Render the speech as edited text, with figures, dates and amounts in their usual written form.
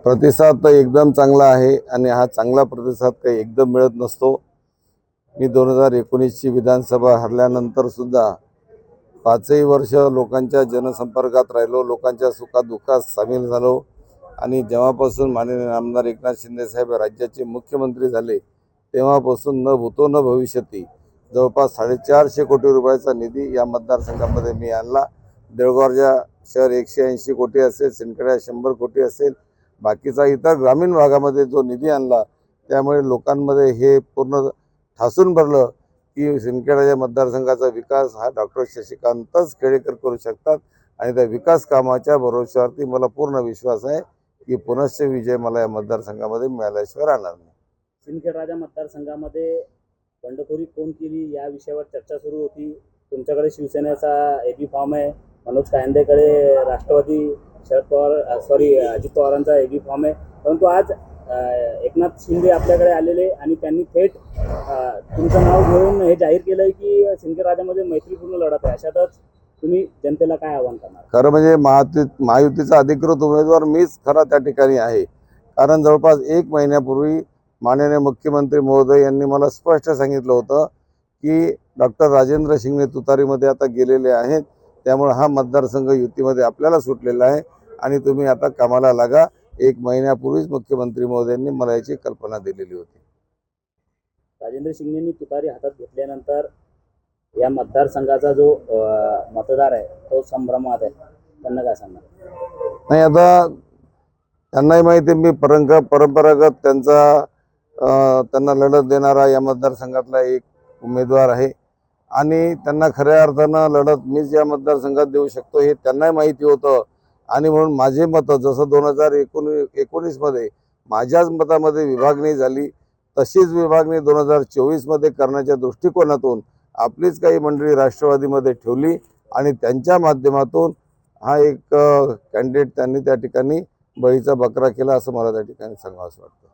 प्रतिसाद तर एकदम चांगला आहे आणि हा चांगला प्रतिसाद काही एकदम मिळत नसतो। मी 2019ची विधानसभा हरल्यानंतर सुद्धा 5ही वर्ष लोकांच्या जनसंपर्कात राहिलो, लोकांच्या सुखादुःखात सामील झालो आणि जेव्हापासून माननीय आमदार एकनाथ शिंदे साहेब राज्याचे मुख्यमंत्री झाले तेव्हापासून न भूतो न भविष्यती जवळपास 450 कोटी रुपयाचा निधी या मतदारसंघामध्ये मी आणला। देऊळगावच्या शहर 180 कोटी असेल, सिंदखेडा 100 कोटी असेल, बाकीचा इतर ग्रामीण भागामध्ये जो निधी आणला त्यामुळे लोकांमध्ये हे पूर्ण ठासून भरलं की सिंदखेडा मतदारसंघाचा विकास हा डॉक्टर शशिकांतच खेडेकर करू शकतात आणि त्या विकास कामाच्या भरोश्यावरती मला पूर्ण विश्वास आहे की पुनश्च विजय मला या मतदारसंघामध्ये मिळाल्याशिवाय राहणार नाही। सिंदखेडराजा मतदारसंघामध्ये बंडखोरी कोण केली या विषयावर चर्चा सुरू होती। तुमच्याकडे शिवसेनेचा एबी फॉर्म आहे, मनोज कायंदेकडे राष्ट्रवादी अजित पवारांचा एबी फॉर्म आहे, परंतु आज एकनाथ शिंदे आपल्याकडे आलेले आणि त्यांनी थेट तुमचं नाव घेऊन हे जाहीर केलंय की सिंदखेडराजामध्ये मैत्रीपूर्ण लढत आहे। अशातच तुम्ही जनतेला काय आव्हान करणार? खरं म्हणजे महायुतीचा अधिकृत उमेदवार मीच खरा त्या ठिकाणी आहे, कारण जवळपास 1 महिन्यापूर्वी माननीय मुख्यमंत्री महोदय यांनी मला स्पष्ट सांगितलं होतं की डॉक्टर राजेंद्र शिंगणे तुतारीमध्ये आता गेलेले आहेत, त्यामुळे हा मतदारसंघ युतीमध्ये आपल्याला सुटलेला आहे आणि तुम्ही आता कामाला लागा। 1 महिन्यापूर्वीच मुख्यमंत्री महोदयांनी मला याची कल्पना दिलेली होती। राजेंद्र शिंगणेंनी तुतारी हातात घेतल्यानंतर या मतदारसंघाचा जो मतदार आहे तो संभ्रमात आहे, त्यांना काय सांगणार? नाही, आता त्यांनाही माहिती मी परंपरागत त्यांना लढत देणारा या मतदारसंघातला एक उमेदवार आहे आणि त्यांना खऱ्या अर्थानं लढत मीच या मतदारसंघात देऊ शकतो हे त्यांनाही माहिती होतं आणि म्हणून माझे मत जसं 2019 मध्ये माझ्याच मतामध्ये विभागणी झाली तशीच विभागणी 2024 मध्ये करण्याच्या दृष्टिकोनातून आपलीच काही मंडळी राष्ट्रवादीमध्ये ठेवली आणि त्यांच्या माध्यमातून हा एक कॅन्डिडेट त्यांनी त्या ठिकाणी बळीचा बकरा केला असं मला त्या ठिकाणी सांगावंसं वाटतं।